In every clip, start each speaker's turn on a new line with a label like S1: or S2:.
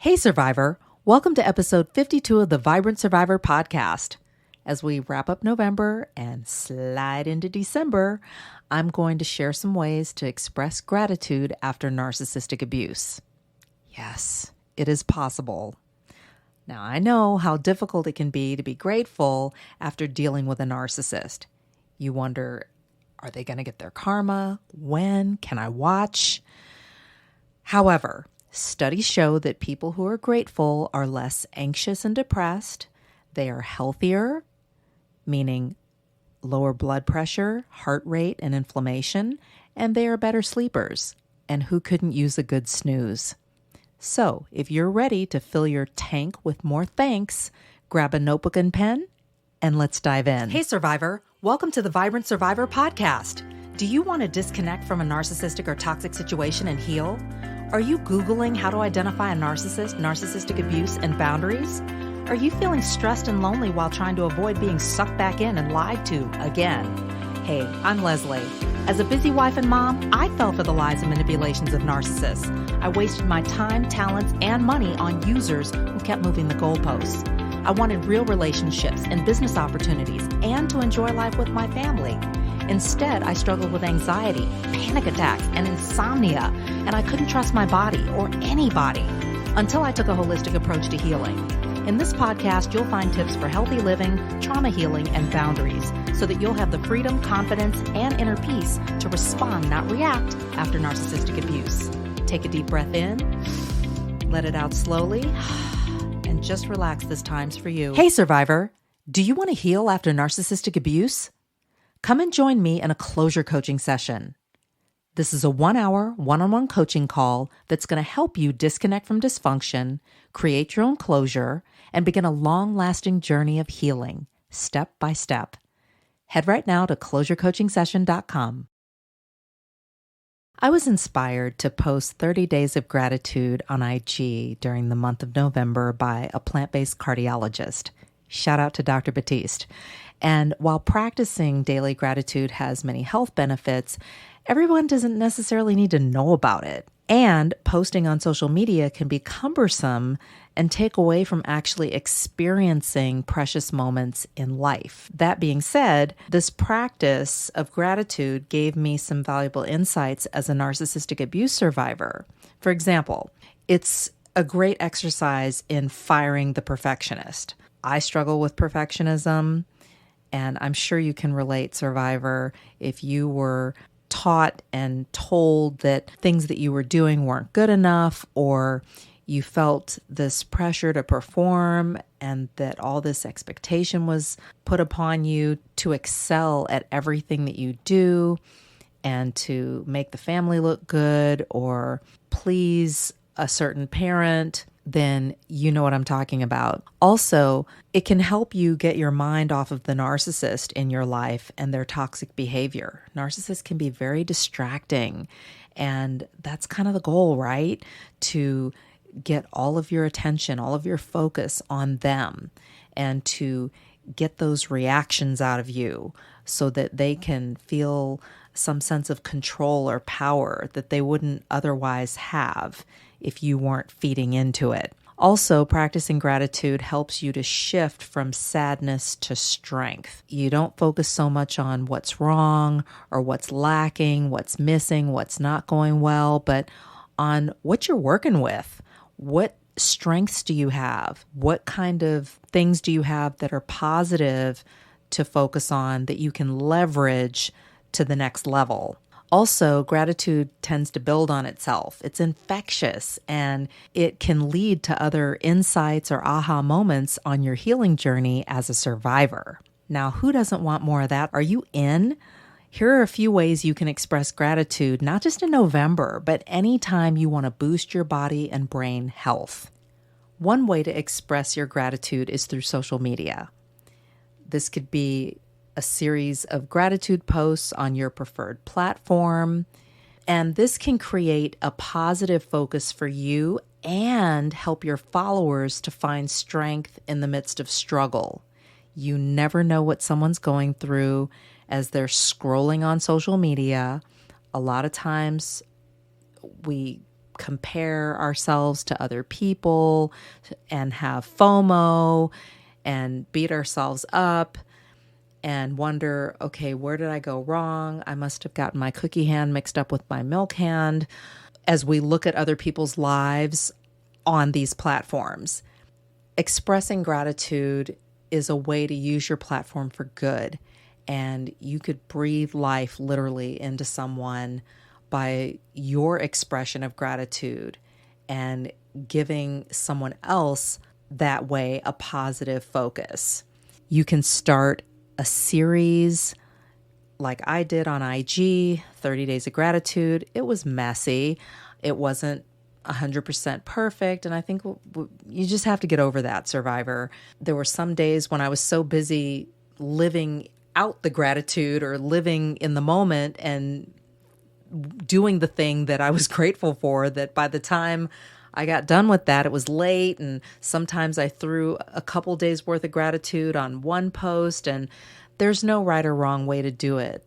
S1: Hey, Survivor. Welcome to episode 52 of the Vibrant Survivor podcast. As we wrap up November and slide into December, I'm going to share some ways to express gratitude after narcissistic abuse. Yes, it is possible. Now, I know how difficult it can be to be grateful after dealing with a narcissist. You wonder, are they going to get their karma? When? Can I watch? However, studies show that people who are grateful are less anxious and depressed. They are healthier, meaning lower blood pressure, heart rate, and inflammation, and they are better sleepers. And who couldn't use a good snooze? So, if you're ready to fill your tank with more thanks, grab a notebook and pen, and let's dive in. Hey, Survivor. Welcome to the Vibrant Survivor podcast. Do you want to disconnect from a narcissistic or toxic situation and heal? Are you Googling how to identify a narcissist, narcissistic abuse, and boundaries? Are you feeling stressed and lonely while trying to avoid being sucked back in and lied to again? Hey, I'm Lesley. As a busy wife and mom, I fell for the lies and manipulations of narcissists. I wasted my time, talents, and money on users who kept moving the goalposts. I wanted real relationships and business opportunities and to enjoy life with my family. Instead, I struggled with anxiety, panic attacks, and insomnia, and I couldn't trust my body or anybody until I took a holistic approach to healing. In this podcast, you'll find tips for healthy living, trauma healing, and boundaries so that you'll have the freedom, confidence, and inner peace to respond, not react, after narcissistic abuse. Take a deep breath in, let it out slowly, and just relax. This time's for you. Hey, Survivor. Do you want to heal after narcissistic abuse? Come and join me in a closure coaching session. This is a 1-hour, one-on-one coaching call that's going to help you disconnect from dysfunction, create your own closure, and begin a long-lasting journey of healing, step by step. Head right now to closurecoachingsession.com. I was inspired to post 30 days of gratitude on IG during the month of November by a plant-based cardiologist. Shout out to Dr. Batiste. And while practicing daily gratitude has many health benefits, everyone doesn't necessarily need to know about it. And posting on social media can be cumbersome and take away from actually experiencing precious moments in life. That being said, this practice of gratitude gave me some valuable insights as a narcissistic abuse survivor. For example, it's a great exercise in firing the perfectionist. I struggle with perfectionism, and I'm sure you can relate, survivor, if you were taught and told that things that you were doing weren't good enough, or you felt this pressure to perform and that all this expectation was put upon you to excel at everything that you do and to make the family look good or please a certain parent, then you know what I'm talking about. Also, it can help you get your mind off of the narcissist in your life and their toxic behavior. Narcissists can be very distracting, and that's kind of the goal, right? To get all of your attention, all of your focus on them, and to get those reactions out of you so that they can feel some sense of control or power that they wouldn't otherwise have if you weren't feeding into it. Also, practicing gratitude helps you to shift from sadness to strength. You don't focus so much on what's wrong or what's lacking, what's missing, what's not going well, but on what you're working with. What strengths do you have? What kind of things do you have that are positive to focus on that you can leverage to the next level? Also, gratitude tends to build on itself. It's infectious, and it can lead to other insights or aha moments on your healing journey as a survivor. Now, who doesn't want more of that? Are you in? Here are a few ways you can express gratitude, not just in November, but anytime you want to boost your body and brain health. One way to express your gratitude is through social media. This could be a series of gratitude posts on your preferred platform. And this can create a positive focus for you and help your followers to find strength in the midst of struggle. You never know what someone's going through as they're scrolling on social media. A lot of times we compare ourselves to other people and have FOMO and beat ourselves up and wonder, okay, where did I go wrong? I must have gotten my cookie hand mixed up with my milk hand, as we look at other people's lives on these platforms. Expressing gratitude is a way to use your platform for good, and you could breathe life literally into someone by your expression of gratitude and giving someone else that way a positive focus. You can start a series like I did on IG, 30 Days of Gratitude. It was messy. It wasn't 100% perfect. And I think you just have to get over that, survivor. There were some days when I was so busy living out the gratitude or living in the moment and doing the thing that I was grateful for, that by the time I got done with that, it was late. And sometimes I threw a couple days worth of gratitude on one post, and there's no right or wrong way to do it.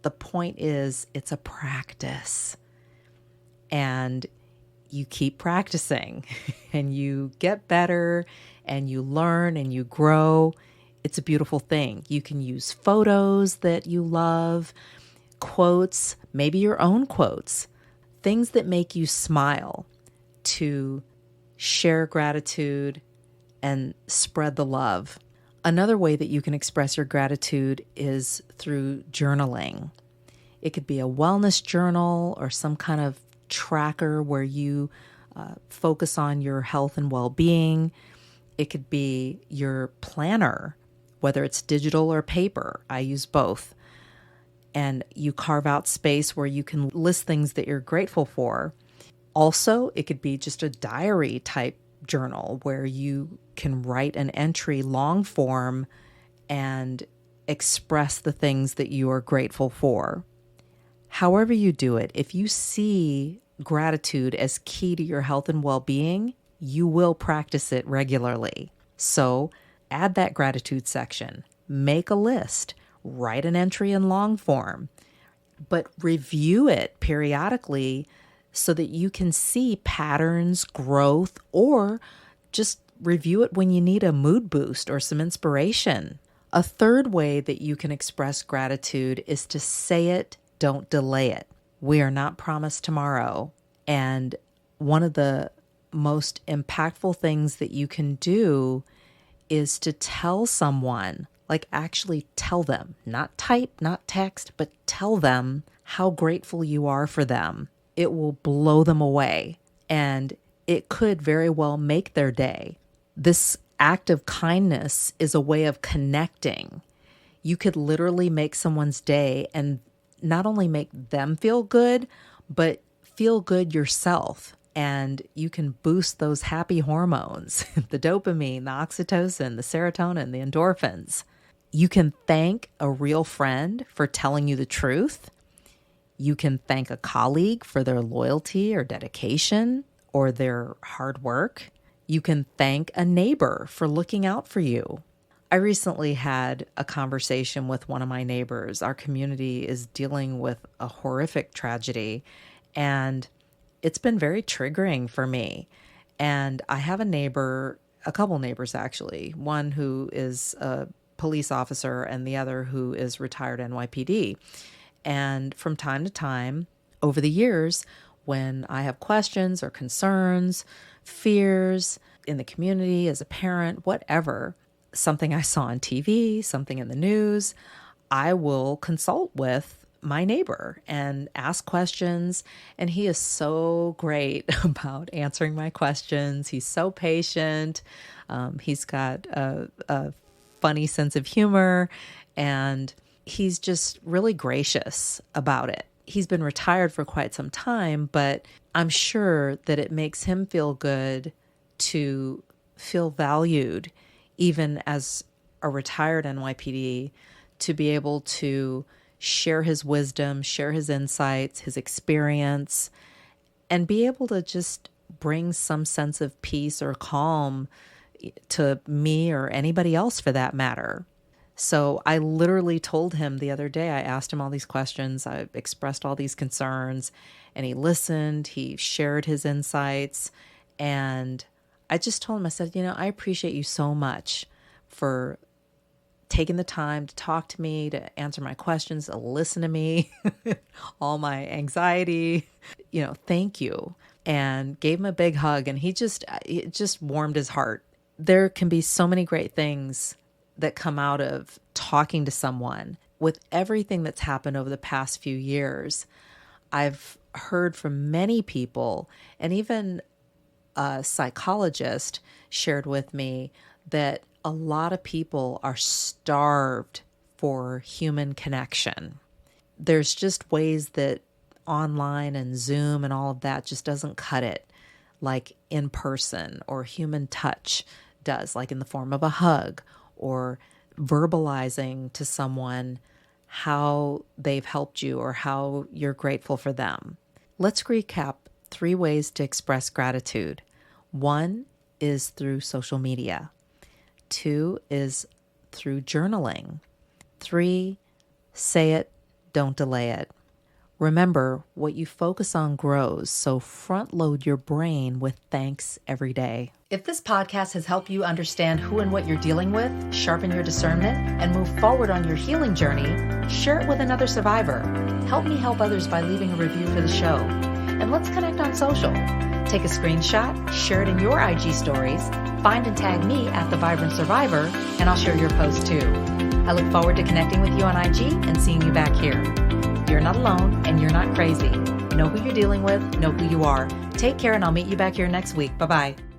S1: The point is, it's a practice, and you keep practicing and you get better and you learn and you grow. It's a beautiful thing. You can use photos that you love, quotes, maybe your own quotes, things that make you smile, to share gratitude and spread the love. Another way that you can express your gratitude is through journaling. It could be a wellness journal or some kind of tracker where you focus on your health and well-being. It could be your planner, whether it's digital or paper. I use both. And you carve out space where you can list things that you're grateful for. Also, it could be just a diary type journal where you can write an entry long form and express the things that you are grateful for. However you do it, if you see gratitude as key to your health and well-being, you will practice it regularly. So add that gratitude section, make a list, write an entry in long form, but review it periodically so that you can see patterns, growth, or just review it when you need a mood boost or some inspiration. A third way that you can express gratitude is to say it, don't delay it. We are not promised tomorrow. And one of the most impactful things that you can do is to tell someone, like actually tell them, not type, not text, but tell them how grateful you are for them. It will blow them away, and it could very well make their day. This act of kindness is a way of connecting. You could literally make someone's day and not only make them feel good, but feel good yourself. And you can boost those happy hormones, the dopamine, the oxytocin, the serotonin, the endorphins. You can thank a real friend for telling you the truth. You can thank a colleague for their loyalty or dedication or their hard work. You can thank a neighbor for looking out for you. I recently had a conversation with one of my neighbors. Our community is dealing with a horrific tragedy, and it's been very triggering for me. And I have a couple neighbors actually, one who is a police officer and the other who is retired NYPD. And from time to time, over the years, when I have questions or concerns, fears in the community as a parent, whatever, something I saw on TV, something in the news, I will consult with my neighbor and ask questions. And he is so great about answering my questions. He's so patient. He's got a funny sense of humor, and he's just really gracious about it. He's been retired for quite some time, but I'm sure that it makes him feel good to feel valued, even as a retired NYPD, to be able to share his wisdom, share his insights, his experience, and be able to just bring some sense of peace or calm to me or anybody else for that matter. So I literally told him the other day, I asked him all these questions, I expressed all these concerns, and he listened, he shared his insights, and I just told him, I said, I appreciate you so much for taking the time to talk to me, to answer my questions, to listen to me, all my anxiety, thank you. And gave him a big hug, and it just warmed his heart. There can be so many great things that come out of talking to someone. With everything that's happened over the past few years, I've heard from many people, and even a psychologist shared with me that a lot of people are starved for human connection. There's just ways that online and Zoom and all of that just doesn't cut it like in person or human touch does, like in the form of a hug or verbalizing to someone how they've helped you or how you're grateful for them. Let's recap 3 ways to express gratitude. 1 is through social media. 2 is through journaling. 3, say it, don't delay it. Remember, what you focus on grows, so front load your brain with thanks every day. If this podcast has helped you understand who and what you're dealing with, sharpen your discernment, and move forward on your healing journey, share it with another survivor. Help me help others by leaving a review for the show. And let's connect on social. Take a screenshot, share it in your IG stories, find and tag me at The Vibrant Survivor, and I'll share your post too. I look forward to connecting with you on IG and seeing you back here. You're not alone and you're not crazy. Know who you're dealing with, know who you are. Take care, and I'll meet you back here next week. Bye-bye.